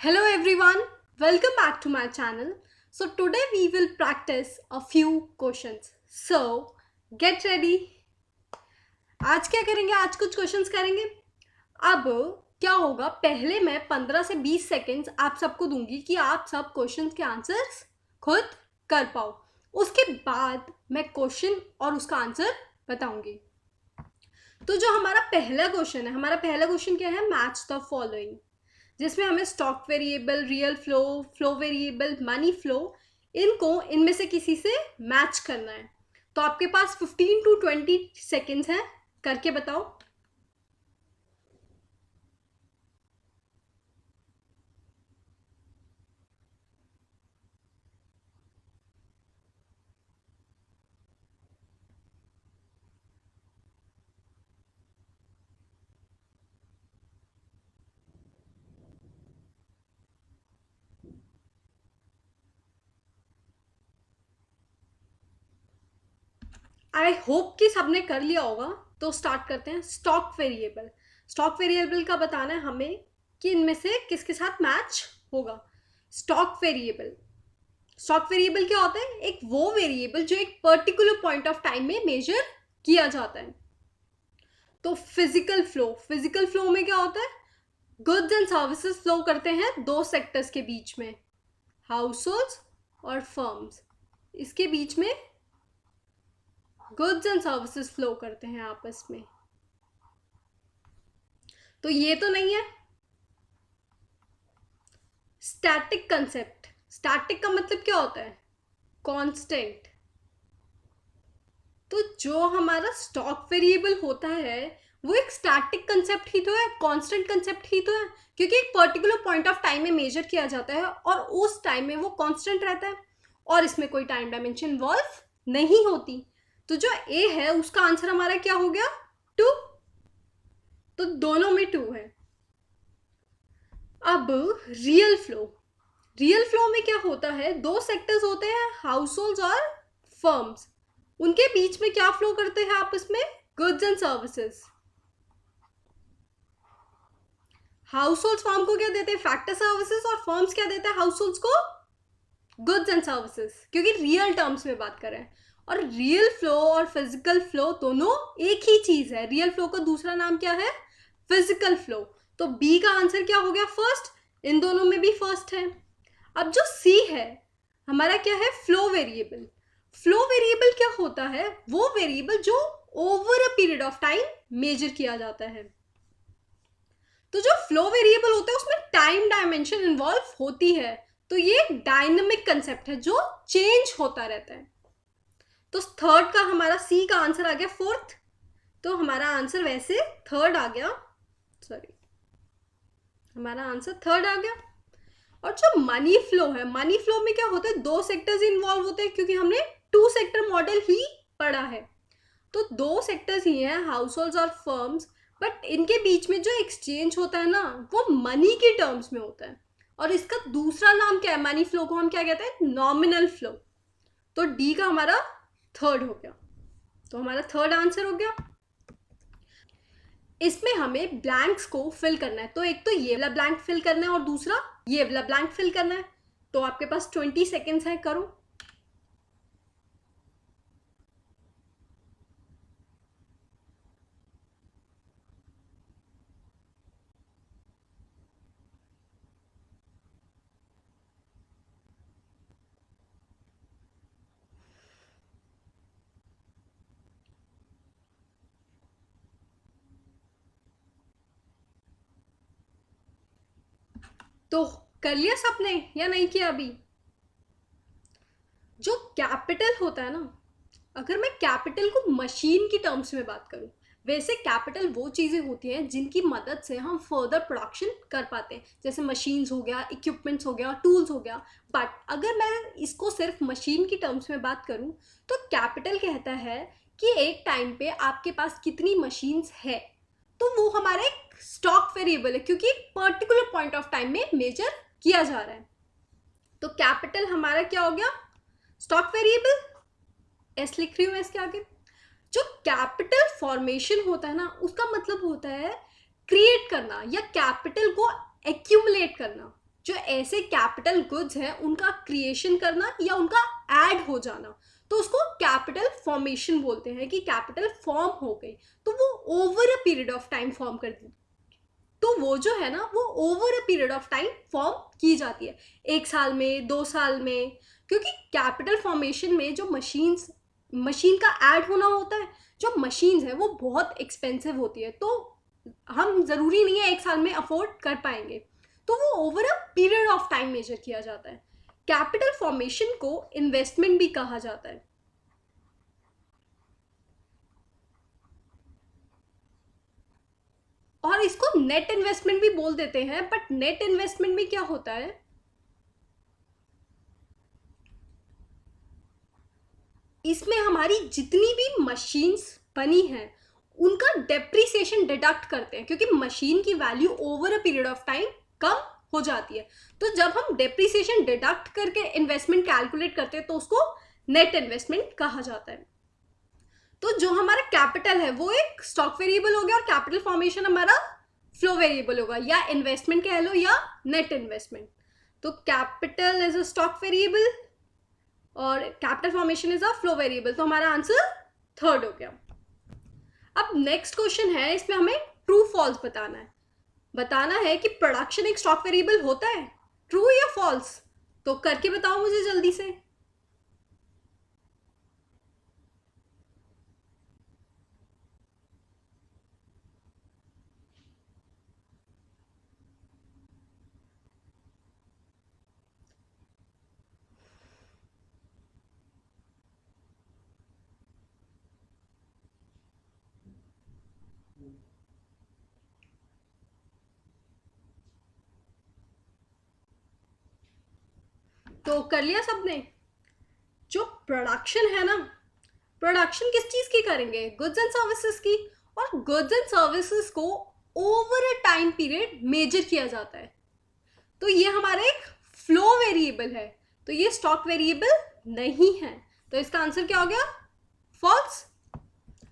Hello everyone, welcome back to my channel. So today we will practice a few questions. So get ready. आज क्या करेंगे? आज कुछ questions करेंगे. अब क्या होगा, पहले मैं 15 से 20 सेकेंड्स आप सबको दूंगी कि आप सब क्वेश्चंस के आंसर्स खुद कर पाओ. उसके बाद मैं क्वेश्चन और उसका आंसर बताऊंगी. तो जो हमारा पहला क्वेश्चन क्या है? मैच द फॉलोइंग, जिसमें हमें stock variable, real flow, flow variable, money flow, इनको इनमें से किसी से मैच करना है. तो आपके पास 15 to 20 सेकेंड्स हैं, करके बताओ. आई होप कि सबने कर लिया होगा. तो स्टार्ट करते हैं. स्टॉक वेरिएबल का बताना है हमें कि इनमें से किसके साथ मैच होगा. स्टॉक वेरिएबल क्या होता है? एक वो वेरिएबल जो एक पर्टिकुलर पॉइंट ऑफ टाइम में मेजर किया जाता है. तो फिजिकल फ्लो में क्या होता है? गुड्स एंड सर्विसेज फ्लो करते हैं दो सेक्टर्स के बीच में, हाउस होल्ड्स और फर्म्स. इसके बीच में गुड्स एंड सर्विसेज फ्लो करते हैं आपस में. तो ये तो नहीं है. Static concept. स्टैटिक का मतलब क्या होता है? कांस्टेंट. तो जो हमारा स्टॉक वेरिएबल होता है वो एक स्टैटिक कंसेप्ट ही तो है, कांस्टेंट कंसेप्ट ही तो है, क्योंकि एक पर्टिकुलर पॉइंट ऑफ टाइम में मेजर किया जाता है और उस टाइम में वो कांस्टेंट रहता है और इसमें कोई टाइम डायमेंशन इन्वॉल्व नहीं होती. तो जो ए है उसका आंसर हमारा क्या हो गया? 2. तो दोनों में 2 है. अब रियल फ्लो में क्या होता है? दो सेक्टर्स होते हैं, हाउस होल्ड्स और फर्म्स. उनके बीच में क्या फ्लो करते हैं आपस में? Goods and services. House holds firm को क्या देते हैं? Factor services. और फर्म्स क्या देते हैं हाउस होल्ड्स को? गुड्स एंड सर्विसेज, क्योंकि रियल टर्म्स में बात कर रहे हैं. और रियल फ्लो और फिजिकल फ्लो दोनों एक ही चीज है. रियल फ्लो का दूसरा नाम क्या है? Physical flow. तो बी का आंसर क्या हो गया? फर्स्ट. इन दोनों में भी फर्स्ट है. अब जो सी है हमारा क्या है? फ्लो वेरिएबल क्या होता है? वो वेरिएबल जो over a period of time measure किया जाता है. तो जो फ्लो वेरिएबल होता है उसमें टाइम डायमेंशन इन्वॉल्व होती है. तो ये डायनेमिक कंसेप्ट है जो चेंज होता रहता है. तो थर्ड का हमारा सी का आंसर आ गया फोर्थ. तो हमारा आंसर वैसे थर्ड आ गया. हमारा आंसर थर्ड आ गया. और जो मनी फ्लो में क्या होता है? दो सेक्टर्स इन्वॉल्व होते हैं, क्योंकि हमने 2 सेक्टर मॉडल ही पढ़ा है. तो 2 सेक्टर्स ही हैं, हाउस होल्ड्स और फर्म्स. बट इनके बीच में जो एक्सचेंज होता है ना, वो मनी के टर्म्स में होता है. और इसका दूसरा नाम क्या है? मनी फ्लो को हम क्या कहते हैं? Nominal flow. तो डी का हमारा थर्ड हो गया. तो हमारा थर्ड आंसर हो गया. इसमें हमें ब्लैंक्स को फिल करना है. तो एक तो ये वाला ब्लैंक फिल करना है और दूसरा ये वाला ब्लैंक फिल करना है. तो आपके पास 20 सेकेंड्स है, करो. तो कर लिया सबने या नहीं किया अभी? जो कैपिटल होता है ना, अगर मैं कैपिटल को मशीन की टर्म्स में बात करूं, वैसे कैपिटल वो चीज़ें होती हैं जिनकी मदद से हम फर्दर प्रोडक्शन कर पाते हैं, जैसे मशीन्स हो गया, इक्विपमेंट्स हो गया, टूल्स हो गया. बट अगर मैं इसको सिर्फ मशीन की टर्म्स में बात करूं तो कैपिटल कहता है कि एक टाइम पे आपके पास कितनी मशीन्स है. तो वो हमारा एक स्टॉक वेरिएबल है, क्योंकि एक पर्टिकुलर पॉइंट ऑफ टाइम में मेजर किया जा रहा है. तो कैपिटल हमारा क्या हो गया? Stock variable. एस लिख रही हूँ इसके आगे. जो कैपिटल फॉर्मेशन होता है ना, उसका मतलब होता है क्रिएट करना या कैपिटल को एक्यूमुलेट करना. जो ऐसे कैपिटल गुड्स हैं उनका क्रिएशन करना या उनका ऐड हो जाना, तो उसको कैपिटल फॉर्मेशन बोलते हैं कि कैपिटल फॉर्म हो गई, तो वो over a period of time form कर दी, तो वो जो है ना वो over a period of time form की जाती है, 1 साल में, 2 साल में, क्योंकि कैपिटल फॉर्मेशन में जो मशीन का ऐड होना होता है, जो मशीन्स है वो बहुत एक्सपेंसिव होती है, तो हम ज़रूरी नहीं है 1 साल में अफोर्ड कर पाएंगे, तो वो over a period of time measure किया जाता है। कैपिटल फॉर्मेशन को इन्वेस्टमेंट भी कहा जाता है। और इसको नेट इन्वेस्टमेंट भी बोल देते हैं, बट नेट इन्वेस्टमेंट में क्या होता है, इसमें हमारी जितनी भी मशीन्स बनी हैं उनका डेप्रिसिएशन डिडक्ट करते हैं, क्योंकि मशीन की value over a period of time कम हो जाती है, तो जब हम डेप्रिसिएशन डिडक्ट करके इन्वेस्टमेंट कैलकुलेट करते हैं तो उसको नेट इन्वेस्टमेंट कहा जाता है। तो जो हमारा कैपिटल है वो एक स्टॉक वेरिएबल हो गया और कैपिटल फॉर्मेशन हमारा फ्लो वेरिएबल होगा, या इन्वेस्टमेंट कह लो या नेट इन्वेस्टमेंट। तो capital is a stock variable और capital formation is a flow variable, तो हमारा आंसर थर्ड हो गया। अब नेक्स्ट क्वेश्चन है, इसमें हमें ट्रू फॉल्स बताना है कि प्रोडक्शन एक स्टॉक वेरिएबल होता है, ट्रू या फॉल्स, तो करके बताओ मुझे जल्दी से। तो कर लिया सबने। जो प्रोडक्शन है ना, प्रोडक्शन किस चीज की करेंगे, गुड्स एंड सर्विसेज की, और गुड्स एंड सर्विसेज को over a time period measure किया जाता है, तो ये हमारा एक फ्लो वेरिएबल है, तो ये स्टॉक वेरिएबल नहीं है, तो इसका आंसर क्या हो गया, फॉल्स।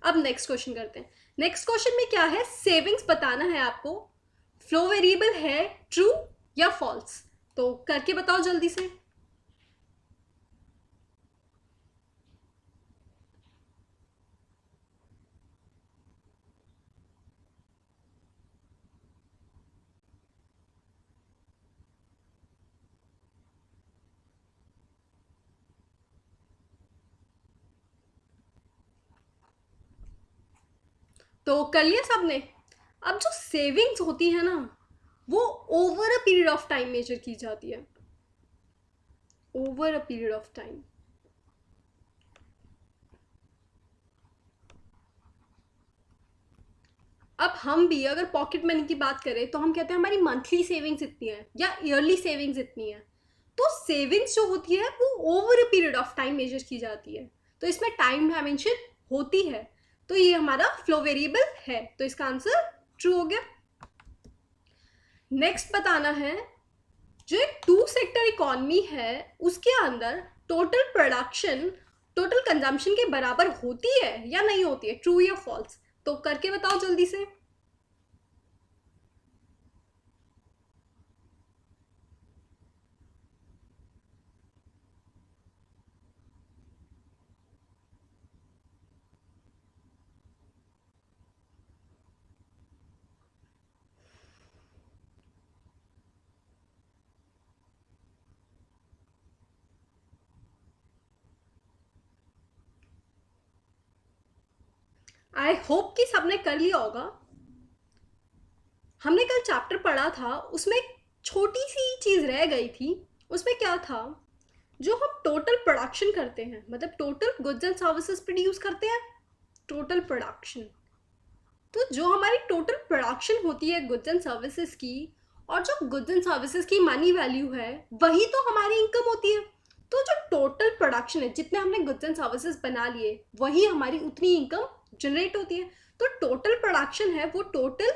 अब नेक्स्ट क्वेश्चन करते हैं। नेक्स्ट क्वेश्चन में क्या है, सेविंग्स बताना है आपको, फ्लो वेरिएबल है, ट्रू या फॉल्स, तो करके बताओ जल्दी से। तो कर लिया सबने। अब जो सेविंग्स होती है ना वो over a period of time measure की जाती है, over a period of time. अब हम भी अगर पॉकेट मनी की बात करें तो हम कहते हैं हमारी मंथली सेविंग्स इतनी है या ईयरली सेविंग्स इतनी है, तो सेविंग्स जो होती है वो over a period of time measure की जाती है, तो इसमें टाइम डायमेंशन होती है, तो ये हमारा फ्लो वेरिएबल है, तो इसका आंसर ट्रू हो गया। नेक्स्ट बताना है, जो एक 2 सेक्टर इकोनॉमी है उसके अंदर टोटल प्रोडक्शन टोटल कंजम्पशन के बराबर होती है या नहीं होती है, ट्रू या फॉल्स, तो करके बताओ जल्दी से। आई होप कि सबने कर लिया होगा। हमने कल चैप्टर पढ़ा था, उसमें एक छोटी सी चीज रह गई थी, उसमें क्या था, जो हम टोटल प्रोडक्शन करते हैं, मतलब total goods and services produce करते हैं, टोटल प्रोडक्शन, तो जो हमारी टोटल प्रोडक्शन होती है गुड्स एंड सर्विसेज की, और जो गुड्स एंड सर्विसेज की मनी वैल्यू है वही तो हमारी इनकम होती है, तो जो टोटल प्रोडक्शन है, जितने हमने गुड्स एंड सर्विसेज बना लिए वही हमारी उतनी इनकम जनरेट होती है, तो टोटल प्रोडक्शन है वो टोटल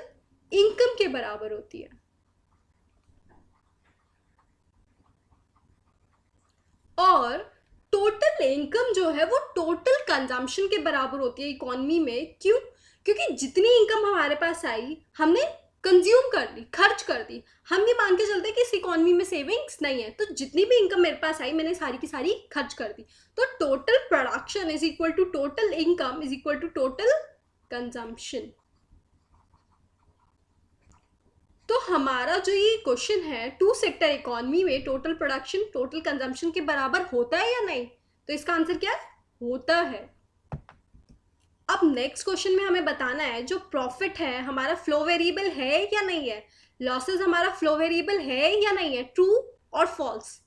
इनकम के बराबर होती है। और टोटल इनकम जो है वो टोटल कंजम्पशन के बराबर होती है इकोनॉमी में, क्यों, क्योंकि जितनी इनकम हमारे पास आई हमने कंज्यूम कर दी, खर्च कर दी। हम ये मान के चलते हैं कि इस इकोनॉमी में सेविंग्स नहीं है, तो जितनी भी इनकम मेरे पास आई मैंने सारी की सारी खर्च कर दी। तो total production is equal to total income is equal to total consumption. तो हमारा जो ये क्वेश्चन है, टू सेक्टर इकोनॉमी में टोटल प्रोडक्शन टोटल कंजम्पशन के बराबर होता है या नहीं? तो इसका आंसर क्या है? होता है। अब नेक्स्ट क्वेश्चन में हमें बताना है जो प्रॉफिट है हमारा फ्लो वेरिएबल है या नहीं है, लॉसेस हमारा फ्लो वेरिएबल है या नहीं है, ट्रू और फॉल्स।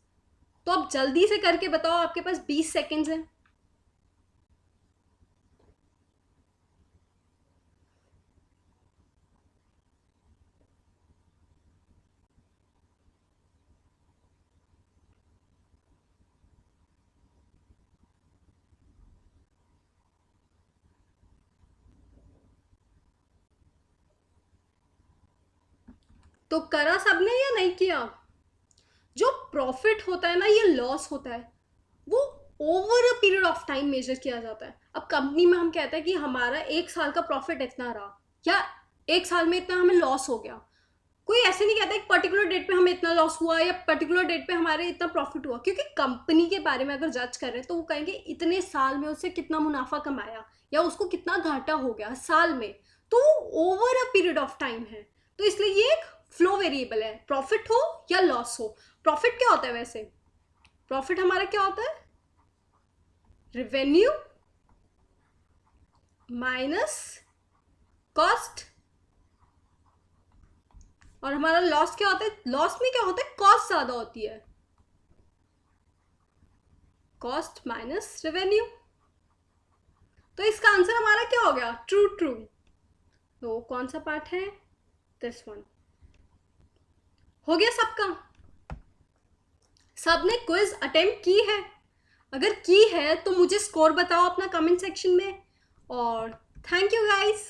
तो अब जल्दी से करके बताओ, आपके पास 20 सेकेंड्स हैं। तो करा सबने या नहीं किया? जो प्रॉफिट होता है ना, ये लॉस होता है, वो over a period of time measure किया जाता है। अब कंपनी में हम कहते हैं कि हमारा 1 साल का प्रॉफिट इतना रहा, या 1 साल में इतना हमें लॉस हो गया। कोई ऐसे नहीं कहता एक पर्टिकुलर डेट पे हमें इतना लॉस हुआ या पर्टिकुलर डेट पे हमारे इतना प्रॉफिट हुआ, क्योंकि कंपनी के बारे में अगर जज कर रहे हैं तो वो कहेंगे इतने साल में उससे कितना मुनाफा कमाया या उसको कितना घाटा हो गया साल में। तो over a period of time है, तो इसलिए ये एक फ्लो वेरिएबल है, प्रॉफिट हो या लॉस हो। प्रॉफिट क्या होता है वैसे? प्रॉफिट हमारा क्या होता है? Revenue minus cost. और हमारा लॉस क्या होता है? लॉस में क्या होता है? कॉस्ट ज्यादा होती है, कॉस्ट माइनस रेवेन्यू। तो इसका आंसर हमारा क्या हो गया? True true. तो कौन सा पार्ट है? This one. हो गया सबका? सबने क्विज अटेम्प्ट की है? अगर की है तो मुझे स्कोर बताओ अपना कमेंट सेक्शन में। और थैंक यू गाइस।